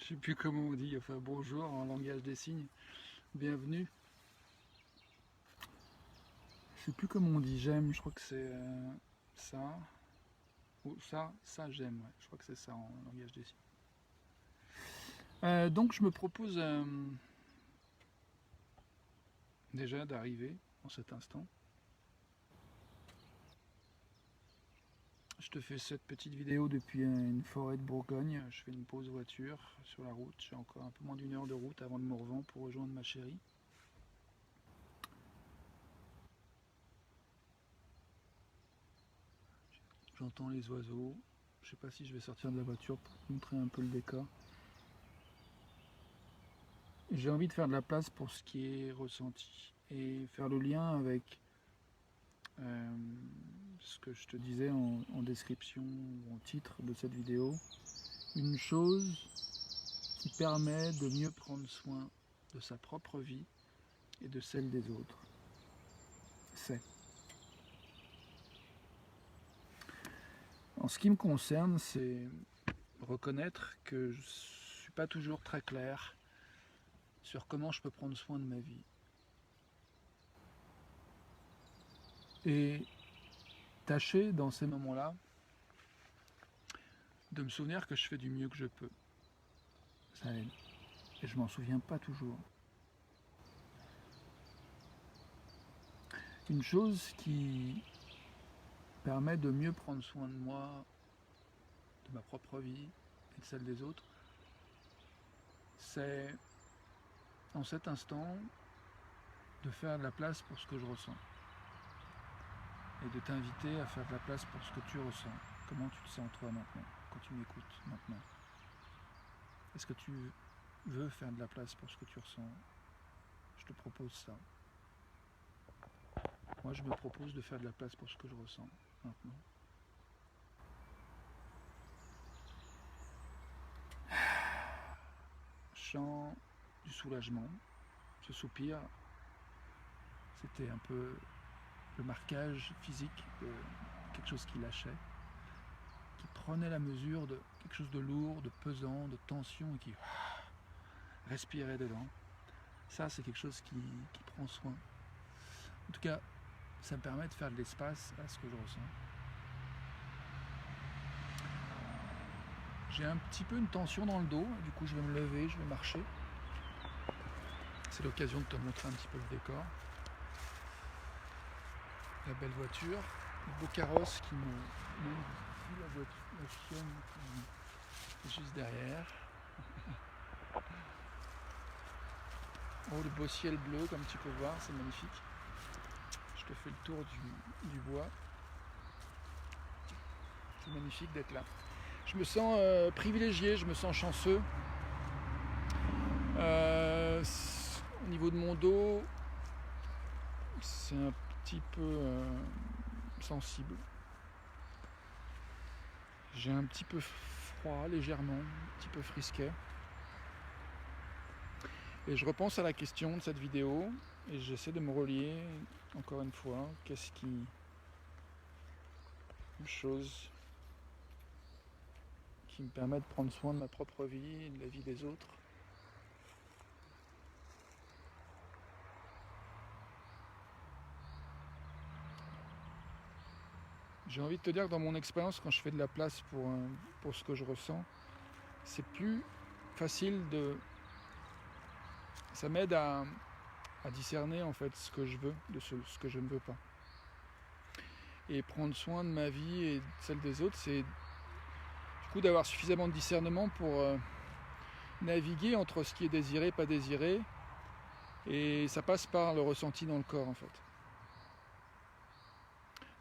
Je sais plus comment on dit, enfin bonjour en langage des signes, bienvenue. Je sais plus comment on dit j'aime, je crois que c'est ça, ou ça j'aime, ouais. Je crois que c'est ça en langage des signes. Donc je me propose déjà d'arriver en cet instant. Je te fais cette petite vidéo depuis une forêt de Bourgogne. Je fais une pause voiture sur la route. J'ai encore un peu moins d'une heure de route avant de Morvan pour rejoindre ma chérie. J'entends les oiseaux. Je sais pas si je vais sortir de la voiture pour te montrer un peu le décor. J'ai envie de faire de la place pour ce qui est ressenti et faire le lien avec ce que je te disais en description ou en titre de cette vidéo. Une chose qui permet de mieux prendre soin de sa propre vie et de celle des autres. C'est. En ce qui me concerne, c'est reconnaître que je ne suis pas toujours très clair sur comment je peux prendre soin de ma vie. Et tâcher dans ces moments-là de me souvenir que je fais du mieux que je peux. Ça aide. Et je m'en souviens pas toujours. Une chose qui permet de mieux prendre soin de moi, de ma propre vie et de celle des autres, c'est en cet instant de faire de la place pour ce que je ressens. Et de t'inviter à faire de la place pour ce que tu ressens. Comment tu te sens toi maintenant, quand tu m'écoutes maintenant. Est-ce que tu veux faire de la place pour ce que tu ressens? Je te propose ça. Moi, je me propose de faire de la place pour ce que je ressens maintenant. Chant du soulagement, ce soupir, c'était un peu le marquage physique de quelque chose qui lâchait, qui prenait la mesure de quelque chose de lourd, de pesant, de tension et qui respirait dedans. Ça, c'est quelque chose qui prend soin. En tout cas, ça me permet de faire de l'espace à ce que je ressens. J'ai un petit peu une tension dans le dos, du coup je vais me lever, je vais marcher. C'est l'occasion de te montrer un petit peu le décor. La belle voiture, le beau carrosse qui me ici, la chienne qui est juste derrière. Oh, le beau ciel bleu, comme tu peux voir, c'est magnifique. Je te fais le tour du bois. C'est magnifique d'être là. Je me sens privilégié, je me sens chanceux. Au niveau de mon dos, c'est un petit peu sensible. J'ai un petit peu froid, légèrement, un petit peu frisquet. Et je repense à la question de cette vidéo et j'essaie de me relier encore une fois. Qu'est-ce qui... Une chose qui me permet de prendre soin de ma propre vie et de la vie des autres. J'ai envie de te dire que dans mon expérience, quand je fais de la place pour ce que je ressens, c'est plus facile de... Ça m'aide à discerner en fait ce que je veux de ce que je ne veux pas. Et prendre soin de ma vie et de celle des autres, c'est du coup d'avoir suffisamment de discernement pour naviguer entre ce qui est désiré, pas désiré. Et ça passe par le ressenti dans le corps en fait.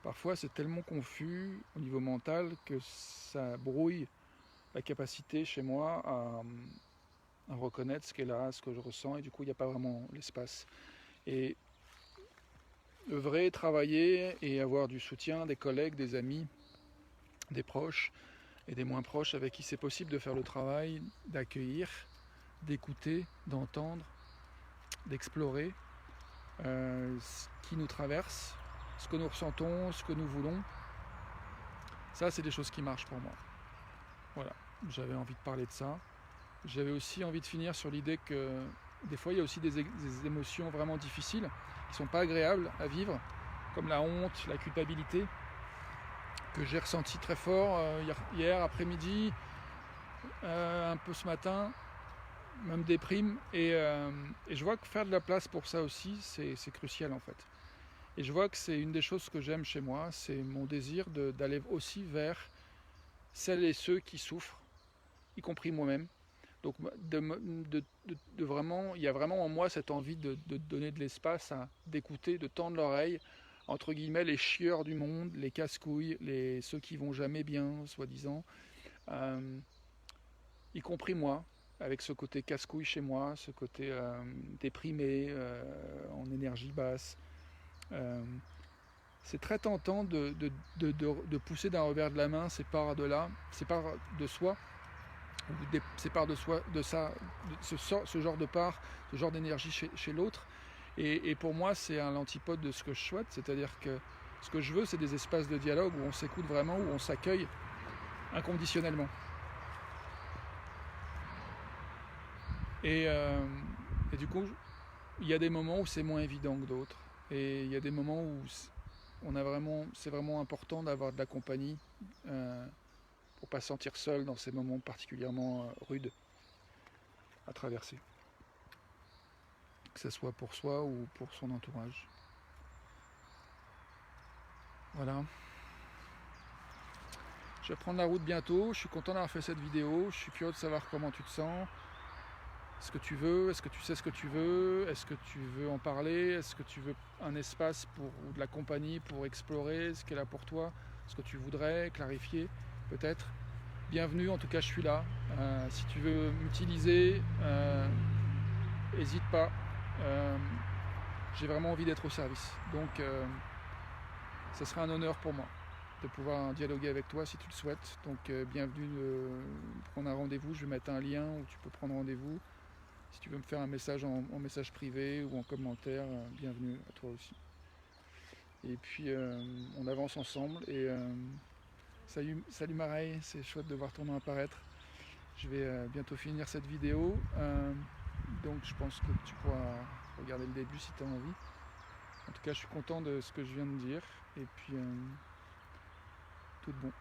Parfois c'est tellement confus au niveau mental que ça brouille la capacité chez moi à reconnaître ce qu'est là, ce que je ressens, et du coup il n'y a pas vraiment l'espace. Et œuvrer, travailler et avoir du soutien des collègues, des amis, des proches et des moins proches avec qui c'est possible de faire le travail, d'accueillir, d'écouter, d'entendre, d'explorer ce qui nous traverse, ce que nous ressentons, ce que nous voulons. Ça, c'est des choses qui marchent pour moi. Voilà, j'avais envie de parler de ça. j'avais aussi envie de finir sur l'idée que des fois il y a aussi des émotions vraiment difficiles qui ne sont pas agréables à vivre, comme la honte, la culpabilité, que j'ai ressenti très fort hier après-midi, un peu ce matin, même déprime, et je vois que faire de la place pour ça aussi, c'est crucial en fait. Et je vois que c'est une des choses que j'aime chez moi, c'est mon désir d'aller aussi vers celles et ceux qui souffrent, y compris moi-même. Donc vraiment, il y a vraiment en moi cette envie de donner de l'espace, d'écouter, de tendre l'oreille, entre guillemets, les chieurs du monde, les casse-couilles, ceux qui vont jamais bien, soi-disant, y compris moi, avec ce côté casse-couille chez moi, ce côté déprimé, en énergie basse. C'est très tentant de pousser d'un revers de la main ces parts de soi, ou ces parts de soi, ce genre de part, ce genre d'énergie chez l'autre. Et pour moi, c'est un antipode de ce que je souhaite, c'est-à-dire que ce que je veux, c'est des espaces de dialogue où on s'écoute vraiment, où on s'accueille inconditionnellement. Et du coup, il y a des moments où c'est moins évident que d'autres. Et il y a des moments où c'est vraiment important d'avoir de la compagnie pour pas se sentir seul dans ces moments particulièrement rudes à traverser. Que ce soit pour soi ou pour son entourage. Voilà. Je vais prendre la route bientôt. Je suis content d'avoir fait cette vidéo. Je suis curieux de savoir comment tu te sens. Est-ce que tu veux? Est-ce que tu sais ce que tu veux? Est-ce que tu veux en parler? Est-ce que tu veux un espace ou de la compagnie pour explorer ce qu'elle a pour toi? Ce que tu voudrais clarifier peut-être? Bienvenue, en tout cas je suis là. Si tu veux m'utiliser, n'hésite pas. J'ai vraiment envie d'être au service. Donc ça sera un honneur pour moi de pouvoir dialoguer avec toi si tu le souhaites. Donc bienvenue, prendre un rendez-vous. Je vais mettre un lien où tu peux prendre rendez-vous. Si tu veux me faire un message en message privé ou en commentaire, bienvenue à toi aussi. Et puis on avance ensemble. Et salut Mareille, c'est chouette de voir ton nom apparaître. Je vais bientôt finir cette vidéo. Donc je pense que tu pourras regarder le début si tu as envie. En tout cas, je suis content de ce que je viens de dire. Et puis, tout de bon.